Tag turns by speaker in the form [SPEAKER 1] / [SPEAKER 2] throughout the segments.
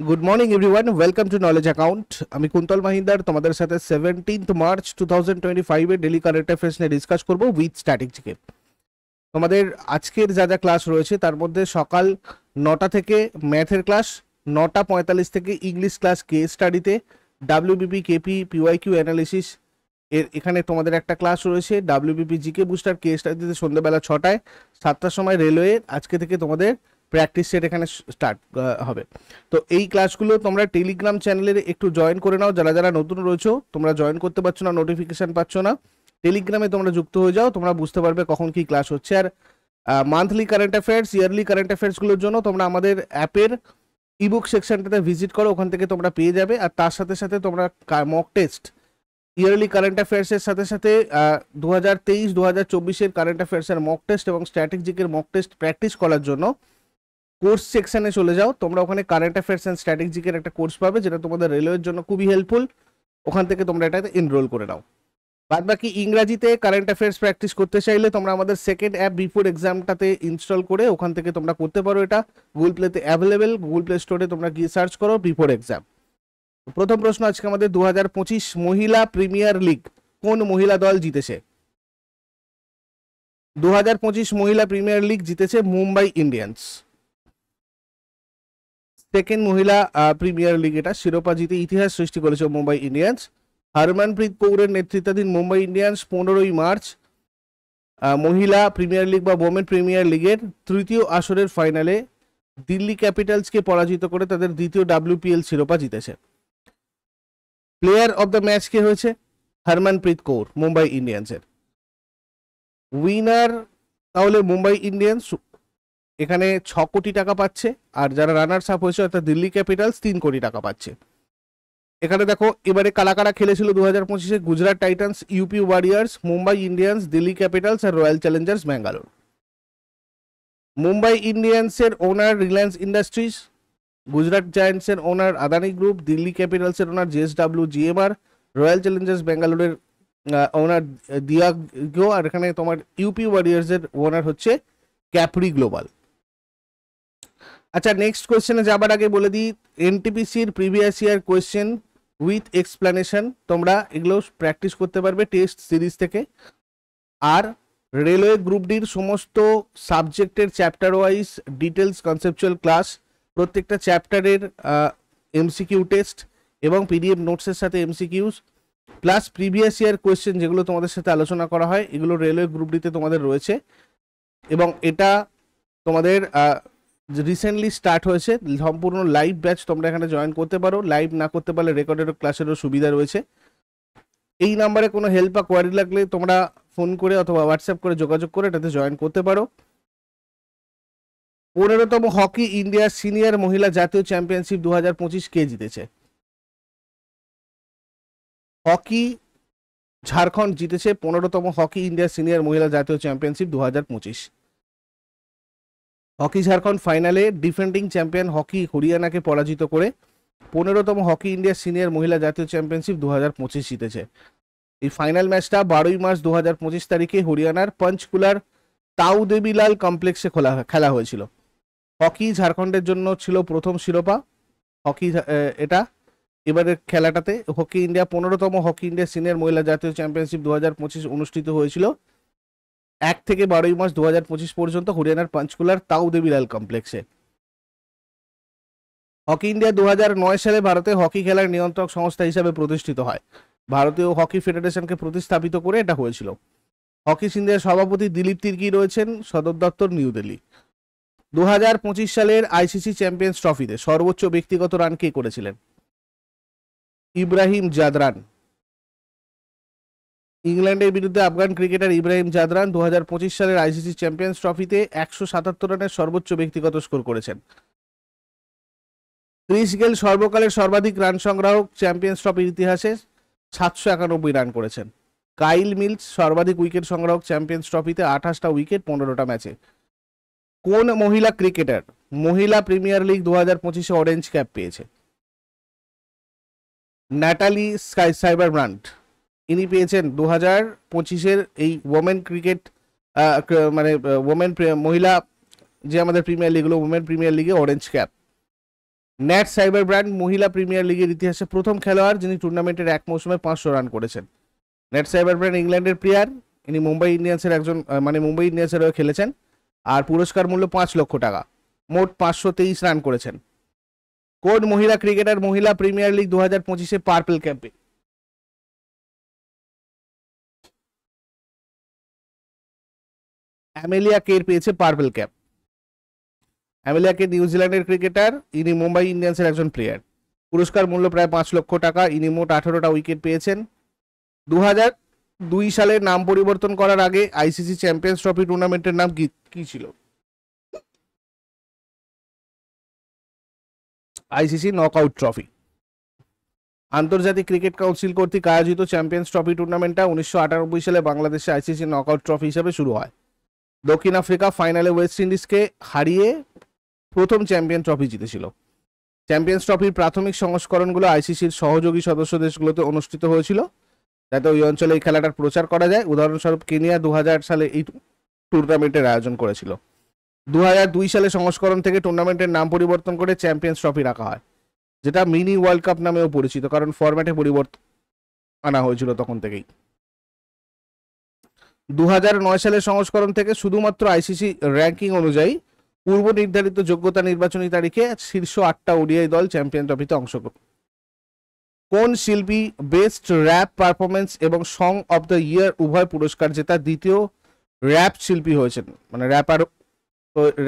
[SPEAKER 1] Good morning everyone, welcome to knowledge account. আমি কুন্তল মাহিন্দার তোমাদের সাথে 17 মার্চ 2025 এর ডেলি কারেন্ট অ্যাফেয়ার্স নিয়ে ডিসকাস করবো উইথ স্ট্যাটিস্টিকে। তোমাদের আজকের যা যা ক্লাস রয়েছে তার মধ্যে সকাল 9টা থেকে ম্যাথের ক্লাস, 9:45 থেকে ইংলিশ ক্লাস কেস স্টাডিতে, ডাব্লিউবিপি কেপি পিওয়াইকিউ অ্যানালিসিস এর এখানে তোমাদের একটা ক্লাস রয়েছে, ডাব্লিউবিপি জিকে বুস্টার কেস স্টাডিতে সন্ধ্যেবেলা 6টায়, 7টার সময় রেলওয়ে আজকে থেকে তোমাদের প্র্যাকটিস সেট এখানে স্টার্ট হবে। তো এই ক্লাসগুলো তোমরা টেলিগ্রাম চ্যানেলের একটু জয়েন করে নাও। যারা যারা নতুন রয়েছো তোমরা জয়েন করতে পারছো না, নোটিফিকেশন পাচ্ছ না, টেলিগ্রামে তোমরা যুক্ত হয়ে যাও, তোমরা বুঝতে পারবে কখন কি ক্লাস হচ্ছে। আর monthly current affairs, yearly current অ্যাফেয়ার্সগুলোর জন্য তোমরা আমাদের অ্যাপের ইবুক সেকশনটাতে ভিজিট করো, ওখান থেকে তোমরা পেয়ে যাবে। আর তার সাথে সাথে তোমরা মক টেস্ট, ইয়ারলি কারেন্ট অ্যাফেয়ার্সের সাথে সাথে 2023-2024 কারেন্ট অ্যাফেয়ার্সের মক টেস্ট এবং স্ট্র্যাটেজিকের মক টেস্ট প্র্যাকটিস করার জন্য কোর্স সেকশনে চলে যাও। তোমরা ওখানে কারেন্ট অ্যাফেয়ার্স অ্যান্ড স্ট্র্যাটেজিকের একটা কোর্স পাবে, যেটা তোমাদের রেলওয়ের জন্য খুবই হেল্পফুল। ওখান থেকে তোমরা এটাতে এনরোল করে নাও। বাদ বাকি ইংরাজিতে কারেন্ট অ্যাফেয়ার্স প্র্যাকটিস করতে চাইলে তোমরা আমাদের সেকেন্ড অ্যাপ বিফোর এক্সামটাতে ইনস্টল করে ওখান থেকে তোমরা করতে পারো। এটা গুগল প্লেতে অ্যাভেলেবেল, গুগল প্লে স্টোরে তোমরা গিয়ে সার্চ করো বিফোর এক্সাম। প্রথম প্রশ্ন আজকে আমাদের 2025 মহিলা প্রিমিয়ার লিগ কোন মহিলা দল জিতেছে? 2025 মহিলা প্রিমিয়ার লিগ জিতেছে মুম্বাই ইন্ডিয়ান্স। সেকেন্ড মহিলা প্রিমিয়ার লিগ, এটা শিরোপা জিতে ইতিহাস সৃষ্টি করেছে মুম্বাই ইন্ডিয়ান্স। হরমনপ্রীত কৌরের নেতৃত্বাধীন মুম্বাই ইন্ডিয়ান্স 15ই মার্চ মহিলা প্রিমিয়ার লিগ বা ওমেন প্রিমিয়ার লিগের তৃতীয় আসরের ফাইনালে দিল্লি ক্যাপিটালসকে পরাজিত করে তাদের দ্বিতীয় WPL শিরোপা জিতেছে। প্লেয়ার অফ দ্য ম্যাচ কে হয়েছে? হরমনপ্রীত কৌর, মুম্বাই ইন্ডিয়ান্সের। উইনার তাহলে মুম্বাই ইন্ডিয়ান্স, এখানে 6 কোটি টাকা পাচ্ছে। আর যারা রানার্স আপ হয়েছে অর্থাৎ দিল্লি ক্যাপিটালস 3 কোটি টাকা পাচ্ছে। এখানে দেখো এবারে কারা কারা খেলেছিল 2025-এ: Gujarat Titans, UP Warriors, Mumbai Indians, Delhi Capitals আর রয়্যাল চ্যালেঞ্জার্স ব্যাঙ্গালোর। মুম্বাই ইন্ডিয়ান্সের ওনার রিলায়েন্স ইন্ডাস্ট্রিজ, গুজরাট জায়ান্টসের ওনার আদানি গ্রুপ, দিল্লি ক্যাপিটালসের owner JSW GMR, Royal Challengers ব্যাঙ্গালোরের ওনার দিয়াগো, আর এখানে তোমার ইউপি ওয়ারিয়ার্সের ওনার হচ্ছে ক্যাপ্রি গ্লোবাল। আচ্ছা, নেক্সট কোয়েশ্চেনে যাবার আগে বলে দিই, এনটিপিসির previous year question with explanation তোমরা এগুলো প্র্যাকটিস করতে পারবে টেস্ট সিরিজ থেকে। আর রেলওয়ে গ্রুপ ডির সমস্ত সাবজেক্টের chapter wise details conceptual class, প্রত্যেকটা চ্যাপ্টারের MCQ টেস্ট এবং PDF নোটসের সাথে MCQs plus previous year question যেগুলো তোমাদের সাথে আলোচনা করা হয়, এগুলো রেলওয়ে গ্রুপ ডিতে তোমাদের রয়েছে। এবং এটা তোমাদের রিসেন্টলি স্টার্ট হয়েছে, সম্পূর্ণ লাইভ ব্যাচ, তোমরা এখানে জয়েন করতে পারো। লাইভ না করতে পারলে রেকর্ডেড ক্লাসেরও সুবিধা রয়েছে। এই নাম্বারে কোনো হেল্প বা কোয়ারি লাগলে তোমরা ফোন করে অথবা হোয়াটসঅ্যাপ করে যোগাযোগ করে এটাতে জয়েন করতে পারো। 15তম হকি ইন্ডিয়া সিনিয়র মহিলা জাতীয় চ্যাম্পিয়নশিপ 2025 কে জিতেছে? হকি ঝাড়খণ্ড জিতেছে 15তম হকি ইন্ডিয়া সিনিয়র মহিলা জাতীয় চ্যাম্পিয়নশিপ 2025। হকি ঝাড়খণ্ড ফাইনালে ডিফেন্ডিং চ্যাম্পিয়ন হকি হরিয়ানাকে পরাজিত করে 15তম হকি ইন্ডিয়া সিনিয়র মহিলা জাতীয় চ্যাম্পিয়নশিপ 2025 জিতেছে। এই ফাইনাল ম্যাচটা 12ই মার্চ 2025 তারিখে হরিয়ানার পঞ্চকুলার তাউ দেবীলাল কমপ্লেক্সে খেলা হয়েছিল। হকি ঝাড়খণ্ডের জন্য ছিল প্রথম শিরোপা হকি এটা। এবারের খেলাটাতে হকি ইন্ডিয়া 15তম হকি ইন্ডিয়া সিনিয়র মহিলা জাতীয় চ্যাম্পিয়নশিপ 2025 অনুষ্ঠিত হয়েছিল 1 থেকে 12ই মার্চ 2025 পর্যন্ত হরিয়ানার পঞ্চকুলার তাউ দেবীলাল কমপ্লেক্সে। হকি ইন্ডিয়া 2009 সালে ভারতে হকি খেলার নিয়ন্ত্রক সংস্থা হিসাবে প্রতিষ্ঠিত হয়। ভারতীয় হকি ফেডারেশনকে প্রতিস্থাপিত করে এটা হয়েছিল। হকি ইন্ডিয়ার সভাপতি দিলীপ তির্কি রয়েছেন, সদর দপ্তর নিউ দিল্লি। 2025 সালের ICC চ্যাম্পিয়ন্স ট্রফিতে সর্বোচ্চ ব্যক্তিগত রান কে করেছিলেন? ইব্রাহিম জাদরান। ইংল্যান্ডের বিরুদ্ধে আফগান ক্রিকেটার ইব্রাহিম জাদরান 2025 সালের ICC চ্যাম্পিয়ন্স ট্রফিতে 177 রানের সর্বোচ্চ ব্যক্তিগত স্কোর করেছেন। ক্রিস গেল সর্বকালের সর্বাধিক রান সংগ্রাহক, চ্যাম্পিয়ন্স ট্রফির ইতিহাসে 791 রান করেছেন। কাইল মিলস সর্বাধিক উইকেট সংগ্রাহক, চ্যাম্পিয়ন্স ট্রফিতে 28টা উইকেট 15টা ম্যাচে। কোন মহিলা ক্রিকেটার মহিলা প্রিমিয়ার লিগ 2025-এ অরেঞ্জ ক্যাপ পেয়েছে? ন্যাটালি সাইবারব্রান্ড, ইনি পেয়েছেন 2025-এর এই ওমেন ক্রিকেট মানে ওমেন মহিলা যে আমাদের প্রিমিয়ার লিগ, ওমেন প্রিমিয়ার লিগে অরেঞ্জ ক্যাপ। ন্যাট সাইবার ব্র্যান্ড মহিলা প্রিমিয়ার লিগের ইতিহাসে প্রথম খেলোয়াড় যিনি টুর্নামেন্টের এক মৌসুমে 500 রান করেছেন। ন্যাট সাইবার ব্র্যান্ড ইংল্যান্ডের প্লেয়ার, ইনি মুম্বাই ইন্ডিয়ান্সের একজন মুম্বাই ইন্ডিয়ান্সের হয়ে খেলেছেন, আর পুরস্কার মূল্য 5 লক্ষ টাকা। মোট 523 রান করেছেন। কোন মহিলা ক্রিকেটার মহিলা প্রিমিয়ার লিগ 2025-এ পার্পল ক্যাপে? অ্যামেলিয়া কের পেয়েছে পার্পল ক্যাপ। অ্যামেলিয়া কে নিউজিল্যান্ডের ক্রিকেটার, ইনি মুম্বাই ইন্ডিয়ান্সের একজন প্লেয়ার। পুরস্কার মূল্য প্রায় 5 লক্ষ টাকা। ইনি মোট 18টা উইকেট পেয়েছেন। 2002 সালে নাম পরিবর্তন করার আগে আইসিসি চ্যাম্পিয়ন্স ট্রফি টুর্নামেন্টের নাম কি ছিল? ICC knockout trophy. আন্তর্জাতিক ক্রিকেট কাউন্সিল কর্তৃক আয়োজিত চ্যাম্পিয়ন্স ট্রফি টুর্নামেন্টটা 1998 সালে বাংলাদেশে আইসিসি নকআউট ট্রফি হিসেবে শুরু হয়। দক্ষিণ আফ্রিকা ফাইনালে ওয়েস্ট ইন্ডিজকে হারিয়ে প্রথম চ্যাম্পিয়ন ট্রফি জিতেছিল। চ্যাম্পিয়ন্স ট্রফির প্রাথমিক সংস্করণগুলো আইসিসির সহযোগী সদস্য দেশগুলোতে অনুষ্ঠিত হয়েছিল, যাতে ওই অঞ্চলে এই খেলাটার প্রচার করা যায়। উদাহরণস্বরূপ কেনিয়া 2000 সালে এই টুর্নামেন্টের আয়োজন করেছিল। 2002 সালে সংস্করণ থেকে টুর্নামেন্টের নাম পরিবর্তন করে চ্যাম্পিয়ন্স ট্রফি রাখা হয়, যেটা মিনি ওয়ার্ল্ড কাপ নামেও পরিচিত, কারণ ফরম্যাটে পরিবর্তন আনা হয়েছিল তখন থেকেই। 2009 সালের সংস্করণ থেকে শুধুমাত্র আইসিসি র্যাঙ্কিং অনুযায়ী পূর্ব নির্ধারিত যোগ্যতা নির্বাচনী তারিখে শীর্ষ 8টা ওডিআই দল চ্যাম্পিয়ন ট্রফিতে অংশগ্রহণ। কোন শিল্পী বেস্ট র্যাপ পারফরমেন্স এবং সং অফ দ্য ইয়ার উভয় পুরস্কার জেতা দ্বিতীয় র্যাপ শিল্পী হয়েছেন, মানে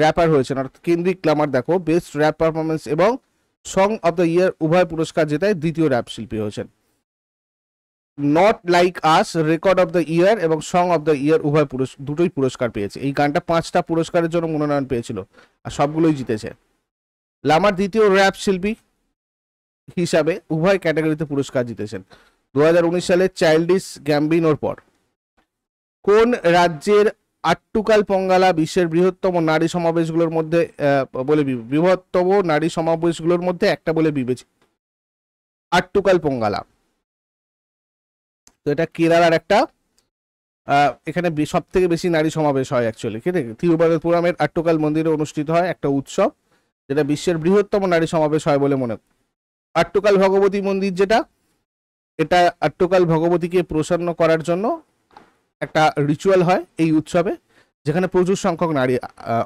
[SPEAKER 1] র্যাপার হয়েছেন? অর্থাৎ কেন্দ্রিক লামার দেখো বেস্ট র্যাপ পারফরমেন্স এবং সং অফ দ্য ইয়ার উভয় পুরস্কার জেতায় দ্বিতীয় র্যাপ শিল্পী হয়েছেন। Not like us, record of the year এবং সং অফ দ্য ইয়ার উভয় দুটোই পুরস্কার পেয়েছে। এই গানটা 5টা পুরস্কারের জন্য মনোনয়ন পেয়েছিল আর সবগুলোই জিতেছে। লামার দ্বিতীয় র্যাপ শিল্পী হিসাবে উভয় ক্যাটাগরিতে পুরস্কার জিতেছেন 2019 সালে চাইল্ডিশ গ্যাম্বিনোর পর। কোন রাজ্যের আট্টুকাল পঙ্গালা বিশ্বের বৃহত্তম নারী সমাবেশগুলোর মধ্যে বৃহত্তম নারী সমাবেশগুলোর মধ্যে একটা বলে বিবেচিত? আট্টুকাল পঙ্গালা। তো এটা কেরালার একটা, এখানে সব থেকে বেশি নারী সমাবেশ হয় অ্যাকচুয়ালি। ঠিক আছে, তিরুবনন্তপুরমের আট্টুকাল মন্দিরে অনুষ্ঠিত হয় একটা উৎসব, যেটা বিশ্বের বৃহত্তম নারী সমাবেশ হয় বলে মনে। আট্টুকাল ভগবতী মন্দির যেটা, এটা আট্টুকাল ভগবতীকে প্রসন্ন করার জন্য একটা রিচুয়াল হয় এই উৎসবে, যেখানে প্রচুর সংখ্যক নারী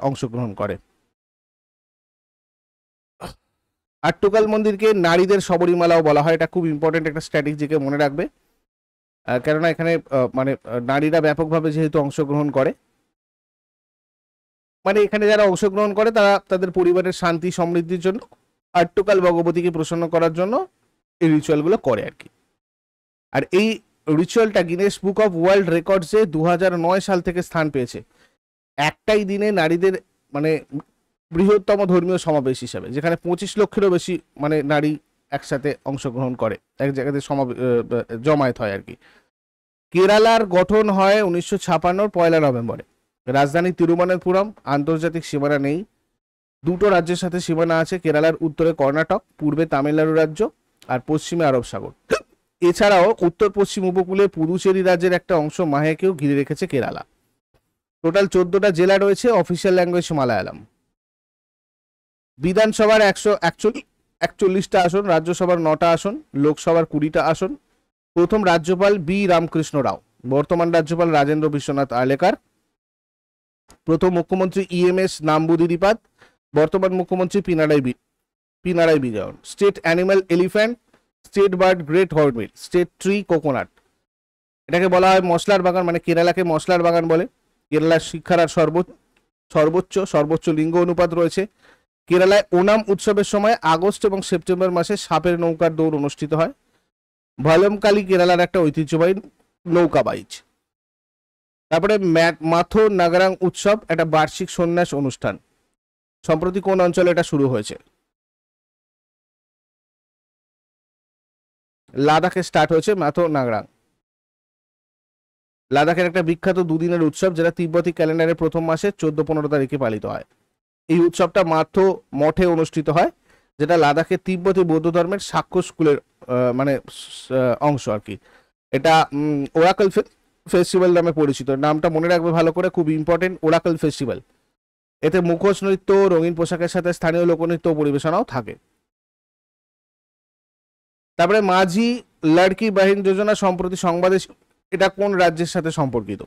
[SPEAKER 1] অংশগ্রহণ করে। আট্টুকাল মন্দিরকে নারীদের শবরীমালাও বলা হয়। এটা খুব ইম্পর্টেন্ট একটা স্ট্র্যাটেজিকে মনে রাখবে, কেননা এখানে মানে নারীরা ব্যাপকভাবে যেহেতু অংশগ্রহণ করে, মানে এখানে যারা অংশগ্রহণ করে তারা তাদের পরিবারের শান্তি সমৃদ্ধির জন্য, আট্টুকাল ভগবতীকে প্রসন্ন করার জন্য এই রিচুয়ালগুলো করে আর কি। আর এই রিচুয়ালটা গিনেস বুক অফ ওয়ার্ল্ড রেকর্ডসে 2009 সাল থেকে স্থান পেয়েছে একটাই দিনে নারীদের মানে বৃহত্তম ধর্মীয় সমাবেশ হিসাবে, যেখানে 25 লক্ষেরও বেশি মানে নারী একসাথে অংশগ্রহণ করে, এক জায়গাতে জমায়েত হয় আর কি। কেরালার গঠন হয় 1956 পয়লা নভেম্বরে। রাজধানী তিরুবনন্তপুরম। আন্তর্জাতিক সীমানা নেই। দুটো রাজ্যের সাথে সীমানা আছে, কেরালার উত্তরে কর্ণাটক, পূর্বে তামিলনাড়ু রাজ্য আর পশ্চিমে আরব সাগর। এছাড়াও উত্তর পশ্চিম উপকূলে পুদুচেরি রাজ্যের একটা অংশ মাহেকেও ঘিরে রেখেছে কেরালা। টোটাল 14টা জেলা রয়েছে, অফিসিয়াল ল্যাঙ্গুয়েজ মালায়ালাম। বিধানসভার 141টা আসন, রাজ্যসভার 9টা আসন, লোকসভার 20টা আসন। প্রথম রাজ্যপাল বি রামকৃষ্ণ রাও, বর্তমান রাজ্যপাল রাজেন্দ্র বিশ্বনাথ আর্লেকার। প্রথম মুখ্যমন্ত্রী ইএমএস নাম্বুদিরিপাদ, বর্তমান মুখ্যমন্ত্রী Pinarayi Vijayan. State animal elephant, state bird great hornbill, state tree coconut. এটাকে বলা হয় মশলার বাগান, মানে কেরালাকে মশলার বাগান বলে। কেরালার শিক্ষার আর সর্বোচ্চ লিঙ্গ অনুপাত রয়েছে। কেরালায় ওনাম উৎসবের সময় আগস্ট এবং সেপ্টেম্বর মাসে সাপের নৌকার দৌড় অনুষ্ঠিত হয়। ভালমকালি কেরালার একটা ঐতিহ্যবাহী নৌকা বাইচ। তারপরে মাথো নাগারাং উৎসব, একটা বার্ষিক সন্ন্যাস অনুষ্ঠান। সম্প্রতি কোন অঞ্চলে এটা শুরু হয়েছে? লাদাখে স্টার্ট হয়েছে মাথো নাগরাং। লাদাখের একটা বিখ্যাত দুদিনের উৎসব, যেটা তিব্বতী ক্যালেন্ডারের প্রথম মাসে 14-15 তারিখে পালিত হয়। এই উৎসবটা মাথো মঠে অনুষ্ঠিত হয়, যেটা লাদাখের তিব্বতী বৌদ্ধ ধর্মের সাক্ষ্য স্কুলের মানে অংশ আর কি। এটা ওরাকল ফেস্টিভ্যাল নামে পরিচিত। নামটা মনে রাখবে ভালো করে, খুব ইম্পর্টেন্ট, ওরাকল ফেস্টিভ্যাল। এতে মুখোশ নৃত্য, রঙিন পোশাকের সাথে স্থানীয় লোকনৃত্য পরিবেশনাও থাকে। তারপরে মাঝি লড়কি বাহিন যোজনা সম্প্রতি সংবাদে, এটা কোন রাজ্যের সাথে সম্পর্কিত?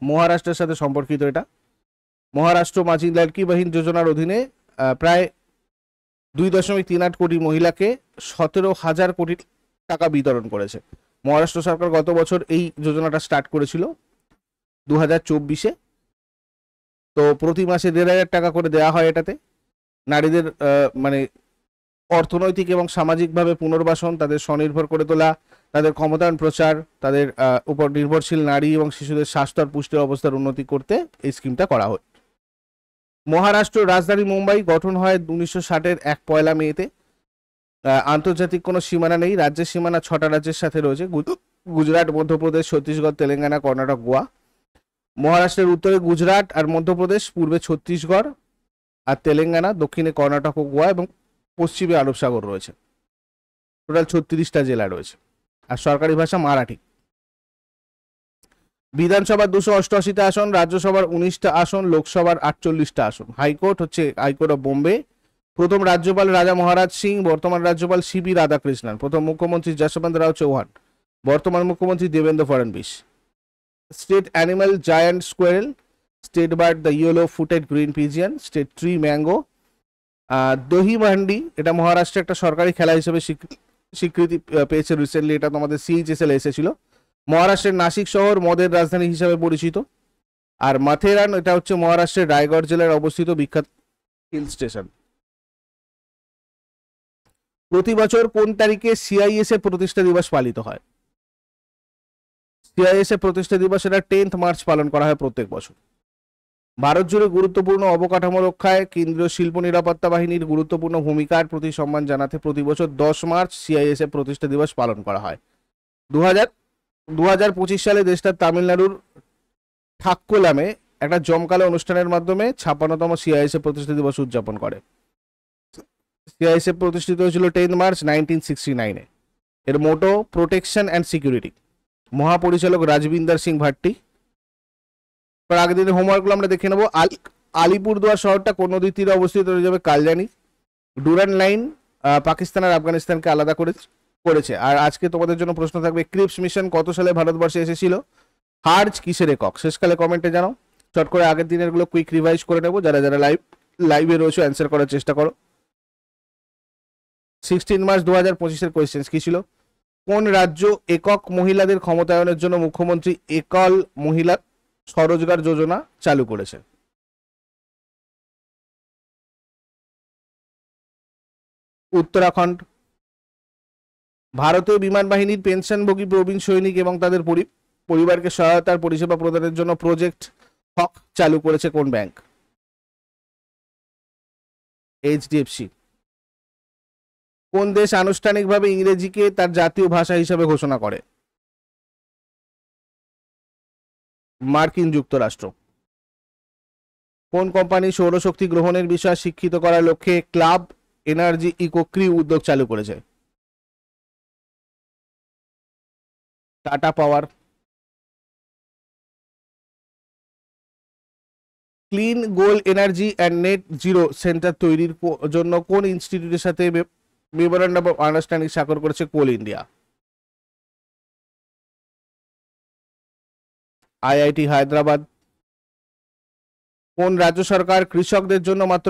[SPEAKER 1] মহারাষ্ট্রের সাথে সম্পর্কিত এটা। মহারাষ্ট্র মাঝি লড়কি বাহিন যোজনার অধীনে প্রায় 2.38 কোটি মহিলাকে 17,000 কোটি টাকা বিতরণ করেছে। মহারাষ্ট্র সরকার গত বছর এই যোজনাটা স্টার্ট করেছিল 2024-এ। তো প্রতি মাসে 1,500 টাকা করে দেওয়া হয়। এটাতে নারীদের মানে অর্থনৈতিক এবং সামাজিকভাবে পুনর্বাসন, তাদের স্বনির্ভর করে তোলা, তাদের ক্ষমতায়ন প্রচার, তাদের উপর নির্ভরশীল নারী এবং শিশুদের স্বাস্থ্য আর পুষ্টির অবস্থার উন্নতি করতে এই স্কিমটা করা হয়। মহারাষ্ট্র রাজধানী মুম্বাই গঠন হয় 1960-এর 1 মেতে। আন্তর্জাতিক কোনো সীমানা নেই। রাজ্যের সীমানা 6টা রাজ্যের সাথে রয়েছে: গুজরাট, মধ্যপ্রদেশ, ছত্তিশগড়, তেলেঙ্গানা, কর্ণাটক, গোয়া। মহারাষ্ট্রের উত্তরে গুজরাট আর মধ্যপ্রদেশ, পূর্বে ছত্তিশগড় আর তেলেঙ্গানা, দক্ষিণে কর্ণাটক ও গোয়া এবং পশ্চিমে আরব সাগর রয়েছে। টোটাল 36টা জেলা রয়েছে। আর সরকারি ভাষা মারাঠি। বিধানসভার 288টা আসন, রাজ্যসভার 19টা আসন, লোকসভার 48টা আসন। হাইকোর্ট হচ্ছে হাইকোর্ট অফ বোম্বে। প্রথম রাজ্যপাল রাজা মহারাজ সিং, বর্তমান রাজ্যপাল সিবি রাধাকৃষ্ণন। প্রথম মুখ্যমন্ত্রী যশবন্ত রাও চৌহান, বর্তমান মুখ্যমন্ত্রী Devendra Fadnavis. State animal giant squirrel, state bird the yellow footed green pigeon, state tree mango. দহি মান্ডি, এটা মহারাষ্ট্রের একটা সরকারি খেলা হিসেবে স্বীকৃতি পেয়েছে রিসেন্টলি। এটা তোমাদের CHSL এসেছিল। মহারাষ্ট্রের নাসিক শহর মদের রাজধানী হিসেবে পরিচিত। আর মাথেরান, এটা হচ্ছে মহারাষ্ট্রের রায়গড় জেলায় অবস্থিত বিখ্যাত হিল স্টেশন। প্রতি বছর কোন তারিখে CISF প্রতিষ্ঠা দিবস পালিত হয়? CISF প্রতিষ্ঠা দিবস এটা 10th মার্চ পালন করা হয় প্রত্যেক বছর। ভারত জুড়ে গুরুত্বপূর্ণ অবকাঠামো রক্ষায় কেন্দ্রীয় শিল্প নিরাপত্তা বাহিনীর গুরুত্বপূর্ণ ভূমিকার প্রতি সম্মান জানাতে প্রতি বছর 10 মার্চ CISF প্রতিষ্ঠা দিবস পালন করা হয়। 2025 সালে দেশটার তামিলনাড়ুর ঠাক্কোলামে একটা জমকালো অনুষ্ঠানের মাধ্যমে 56তম CISF প্রতিষ্ঠা দিবস উদযাপন করে। CISF প্রতিষ্ঠিত হয়েছিল 10 মার্চ 1969-এ। এর মোটো প্রোটেকশন অ্যান্ড সিকিউরিটি। মহাপরিচালক রাজবিন্দর সিং ভাট্টি। আগের দিনের হোমওয়ার্কগুলো আমরা দেখে নেবো। আলিপুরদুয়ার শহরটা কোন নদীর তীরে অবস্থিত হয়ে যাবে? কালজানি। ডুরান্ড লাইন পাকিস্তান আর আফগানিস্তানকে আলাদা করেছে। আর আজকে তোমাদের জন্য প্রশ্ন থাকবে, ক্রিপস মিশন কত সালে ভারতবর্ষে এসেছিল? হার্জ কিসের একক? শেষকালে কমেন্টে জানাও। চট করে আগের দিনের গুলো কুইক রিভাইজ করে নেবো। যারা যারা লাইভে রয়েছে অ্যান্সার করার চেষ্টা করো। 16 মার্চ 2025-এর কোয়েশ্চেন কি ছিল? কোন রাজ্য একক মহিলাদের ক্ষমতায়নের জন্য মুখ্যমন্ত্রী একল মহিলা স্বরোজগার যোজনা চালু করেছে? উত্তরাখণ্ড। ভারতীয় বিমান বাহিনীর পেনশনভোগী প্রবীণ সৈনিক এবং তাদের পরিবারকে সহায়তার পরিষেবা প্রদানের জন্য প্রজেক্ট হক চালু করেছে কোন ব্যাংক? HDFC। কোন দেশ আনুষ্ঠানিকভাবে ইংরেজিকে তার জাতীয় ভাষা হিসেবে ঘোষণা করে? মার্কিন যুক্তরাষ্ট্র। কোন কোম্পানি সৌরশক্তি গ্রহণের বিষয়ে শিক্ষিত করার লক্ষ্যে ক্লাব এনার্জি ইকোক্রিউ উদ্যোগ চালু করেছে? Tata power. Clean goal energy and net zero centre তৈরির জন্য কোন ইনস্টিটিউটের সাথে মেমোরান্ডাম অফ আন্ডারস্ট্যান্ডিং স্বাক্ষর করেছে কোল ইন্ডিয়া? IIT হায়দ্রাবাদ। কোন রাজ্য সরকার কৃষকদের জন্য মাত্র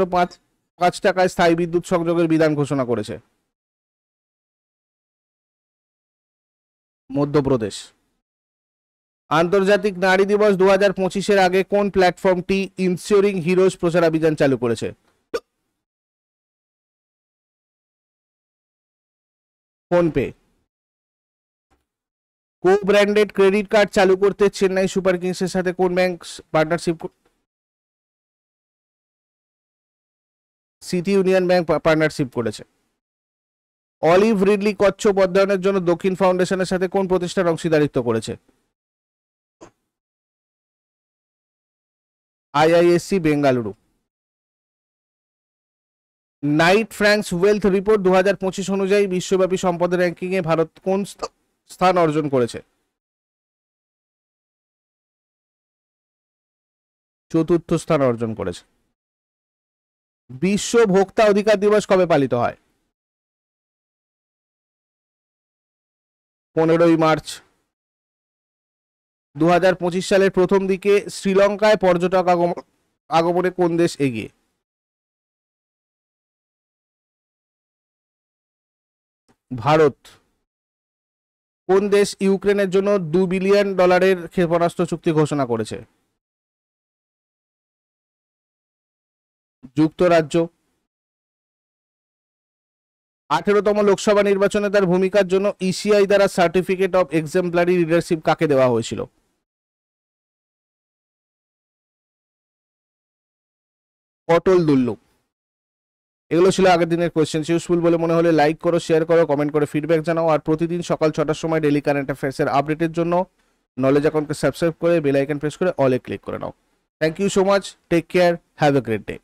[SPEAKER 1] 5 টাকায় স্থায়ী বিদ্যুৎ সংযোগের বিধান ঘোষণা করেছে? মধ্যপ্রদেশ। আন্তর্জাতিক নারী দিবস 2025-এর আগে কোন প্ল্যাটফর্মটি ইনসিওরিং হিরোজ প্রচারাভিযান চালু করেছে? ফোনপে। কো ব্র্যান্ডেড ক্রেডিট কার্ড চালু করতে চেন্নাই সুপার কিংসের সাথে কোন bank partnership? City union bank partnership করেছে। অলিভ রিডলি কচ্ছপ অধ্যয়নের জন্য দক্ষিণ ফাউন্ডেশনের সাথে কোন প্রতিষ্ঠান অংশীদারিত্ব করেছে? IISc Bengaluru. Night francs wealth report 2025 অনুযায়ী বিশ্বব্যাপী সম্পদের র্যাঙ্কিং এ ভারত কোন স্থান অর্জন করেছে? 4র্থ স্থান অর্জন করেছে। বিশ্ব ভোক্তা অধিকার দিবস কবে পালিত হয়? 15 মার্চ। 2025 সালের প্রথম দিকে শ্রীলঙ্কায় পর্যটক আগমনে কোন দেশ এগিয়ে? ভারত। কোন দেশ ইউক্রেনের জন্য $2 বিলিয়ন ক্ষেপণাস্ত্র চুক্তি ঘোষণা করেছে? যুক্তরাজ্য। 18তম লোকসভা নির্বাচনে তার ভূমিকার জন্য ইসিআই দ্বারা সার্টিফিকেট অফ এক্সেম্পলারি লিডারশিপ কাকে দেওয়া হয়েছিল? অটল দুল্লু। এগুলো ছিল আগের দিনের কোয়েশ্চেন। ইউজফুল বলে মনে হলে লাইক করো, শেয়ার করো, কমেন্ট করে ফিডব্যাক জানাও। আর প্রতিদিন সকাল 6টার সময় ডেলি কারেন্ট অ্যাফেয়ার্সের আপডেটের জন্য নলেজ অ্যাকাউন্টকে সাবস্ক্রাইব করে বেল আইকন প্রেস করে অলে ক্লিক করে নাও। Thank you so much, take care, have a great day.